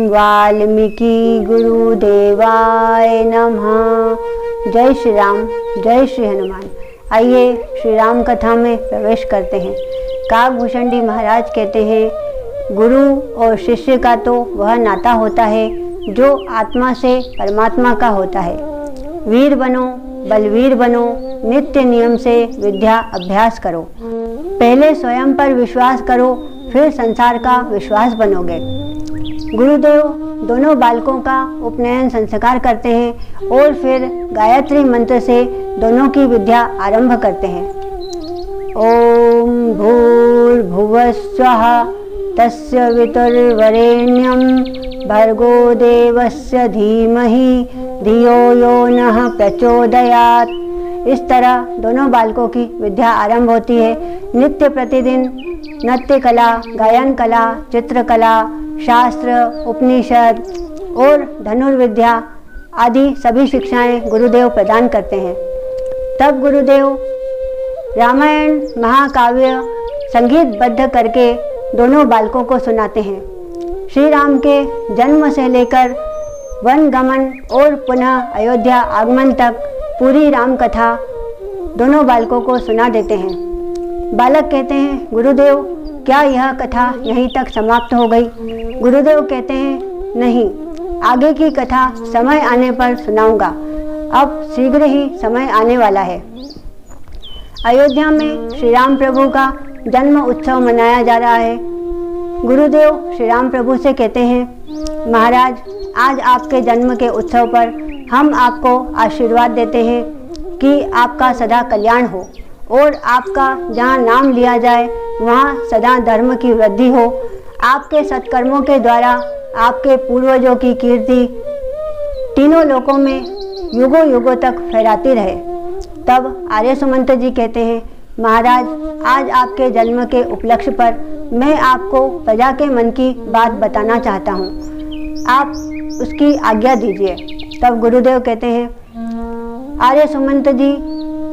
वाल्मीकि गुरुदेवाय नमः। जय श्री राम, जय श्री हनुमान। आइए श्री राम कथा में प्रवेश करते हैं। काकभूषणी महाराज कहते हैं, गुरु और शिष्य का तो वह नाता होता है जो आत्मा से परमात्मा का होता है। वीर बनो, बलवीर बनो, नित्य नियम से विद्या अभ्यास करो। पहले स्वयं पर विश्वास करो, फिर संसार का विश्वास बनोगे। गुरुदेव दोनों बालकों का उपनयन संस्कार करते हैं और फिर गायत्री मंत्र से दोनों की विद्या आरंभ करते हैं। ओम भूर्भुवस्वः तस्य वितुर्वरेण्यं भर्गो देवस्य धीमहि धियो यो नः प्रचोदयात्। इस तरह दोनों बालकों की विद्या आरंभ होती है। नित्य प्रतिदिन नृत्य कला, गायन कला, चित्रकला, शास्त्र, उपनिषद और धनुर्विद्या आदि सभी शिक्षाएं गुरुदेव प्रदान करते हैं। तब गुरुदेव रामायण महाकाव्य संगीतबद्ध करके दोनों बालकों को सुनाते हैं। श्री राम के जन्म से लेकर वन गमन और पुनः अयोध्या आगमन तक पूरी राम कथा दोनों बालकों को सुना देते हैं। बालक कहते हैं, गुरुदेव क्या यह कथा यहीं तक समाप्त हो गई? गुरुदेव कहते हैं, नहीं, आगे की कथा समय आने पर सुनाऊंगा। अब शीघ्र ही समय आने वाला है। अयोध्या में श्री राम प्रभु का जन्म उत्सव मनाया जा रहा है। गुरुदेव श्री राम प्रभु से कहते हैं, महाराज, आज आपके जन्म के उत्सव पर हम आपको आशीर्वाद देते हैं कि आपका सदा कल्याण हो और आपका जहाँ नाम लिया जाए वहाँ सदा धर्म की वृद्धि हो। आपके सत्कर्मों के द्वारा आपके पूर्वजों की कीर्ति तीनों लोकों में युगों युगों तक फैलाती रहे। तब आर्य सुमंत जी कहते हैं, महाराज, आज आपके जन्म के उपलक्ष्य पर मैं आपको प्रजा के मन की बात बताना चाहता हूँ। आप उसकी आज्ञा दीजिए। तब गुरुदेव कहते हैं, आर्य सुमंत जी,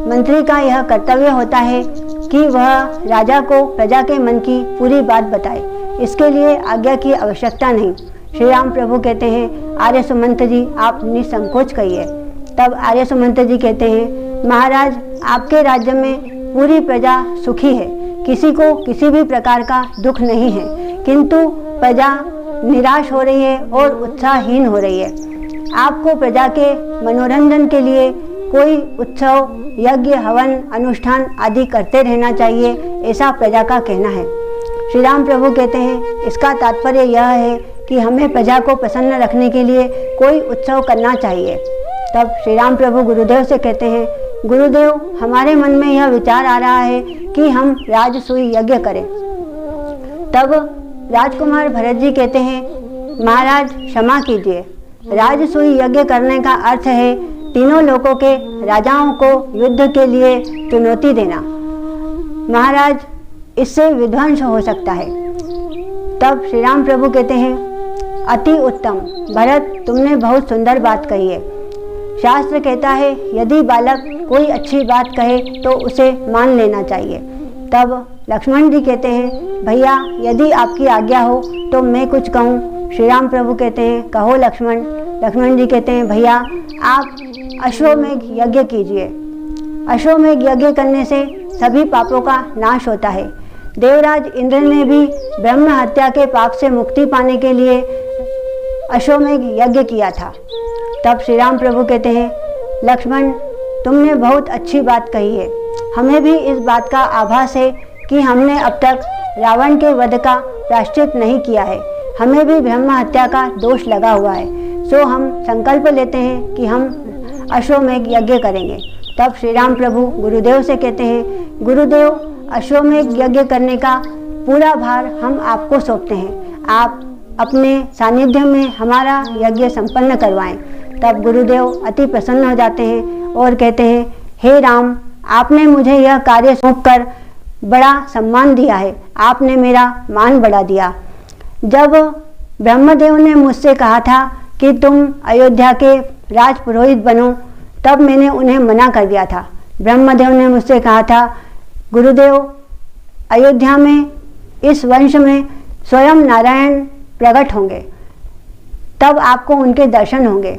मंत्री का यह कर्तव्य होता है कि वह राजा को प्रजा के मन की पूरी बात बताए। इसके लिए आज्ञा की आवश्यकता नहीं। श्री राम प्रभु कहते हैं, आर्य सुमंत जी, आप निसंकोच कहिए। तब आर्य सुमंत जी कहते हैं, महाराज, आपके राज्य में पूरी प्रजा सुखी है, किसी को किसी भी प्रकार का दुख नहीं है, किंतु प्रजा निराश हो रही है और उत्साहहीन हो रही है। आपको प्रजा के मनोरंजन के लिए कोई उत्सव, यज्ञ, हवन, अनुष्ठान आदि करते रहना चाहिए, ऐसा प्रजा का कहना है। श्री राम प्रभु कहते हैं, इसका तात्पर्य यह है कि हमें प्रजा को प्रसन्न रखने के लिए कोई उत्सव करना चाहिए। तब श्री राम प्रभु गुरुदेव से कहते हैं, गुरुदेव, हमारे मन में यह विचार आ रहा है कि हम राजसूय यज्ञ करें। तब राजकुमार भरत जी कहते हैं, महाराज, क्षमा कीजिए, राजसूय यज्ञ करने का अर्थ है तीनों लोकों के राजाओं को युद्ध के लिए चुनौती देना। महाराज, इससे विध्वंस हो सकता है। तब श्री राम प्रभु कहते हैं, अति उत्तम भरत, तुमने बहुत सुंदर बात कही है। शास्त्र कहता है, यदि बालक कोई अच्छी बात कहे तो उसे मान लेना चाहिए। तब लक्ष्मण जी कहते हैं, भैया, यदि आपकी आज्ञा हो तो मैं कुछ कहूँ। श्री राम प्रभु कहते हैं, कहो लक्ष्मण। लक्ष्मण जी कहते हैं, भैया, आप अश्वमेघ यज्ञ कीजिए। अश्वमेघ यज्ञ करने से सभी पापों का नाश होता है। देवराज इंद्र ने भी ब्रह्म हत्या के पाप से मुक्ति पाने के लिए अश्वमेध यज्ञ किया था। तब श्री राम प्रभु कहते हैं, लक्ष्मण तुमने बहुत अच्छी बात कही है। हमें भी इस बात का आभास है कि हमने अब तक रावण के वध का प्रायश्चित नहीं किया है। हमें भी ब्रह्म हत्या का दोष लगा हुआ है। सो हम संकल्प लेते हैं कि हम अश्वमेध यज्ञ करेंगे। तब श्री राम प्रभु गुरुदेव से कहते हैं, गुरुदेव अश्वमेध यज्ञ करने का पूरा भार हम आपको सौंपते हैं। आप अपने सानिध्य में हमारा यज्ञ संपन्न करवाएं। तब गुरुदेव अति प्रसन्न हो जाते हैं और कहते हैं, हे राम, आपने मुझे यह कार्य सौंपकर बड़ा सम्मान दिया है। आपने मेरा मान बढ़ा दिया। जब ब्रह्मदेव ने मुझसे कहा था कि तुम अयोध्या के राजपुरोहित बनो, तब मैंने उन्हें मना कर दिया था। ब्रह्मदेव ने मुझसे कहा था, गुरुदेव अयोध्या में इस वंश में स्वयं नारायण प्रकट होंगे, तब आपको उनके दर्शन होंगे।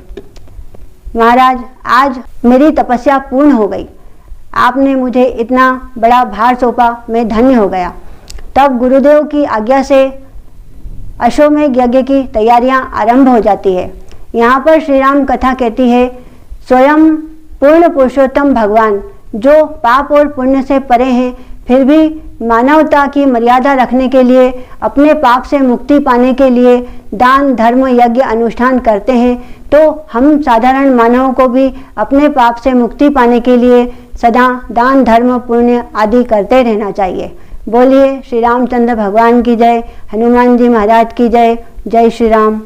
महाराज, आज मेरी तपस्या पूर्ण हो गई। आपने मुझे इतना बड़ा भार सौंपा, मैं धन्य हो गया। तब गुरुदेव की आज्ञा से अश्वमेध यज्ञ की तैयारियां आरंभ हो जाती है। यहाँ पर श्री राम कथा कहती है, स्वयं पूर्ण पुरुषोत्तम भगवान जो पाप और पुण्य से परे हैं, फिर भी मानवता की मर्यादा रखने के लिए, अपने पाप से मुक्ति पाने के लिए दान धर्म यज्ञ अनुष्ठान करते हैं। तो हम साधारण मानवों को भी अपने पाप से मुक्ति पाने के लिए सदा दान धर्म पुण्य आदि करते रहना चाहिए। बोलिए श्री रामचंद्र भगवान की जय, हनुमान जी महाराज की जय। जय श्री राम।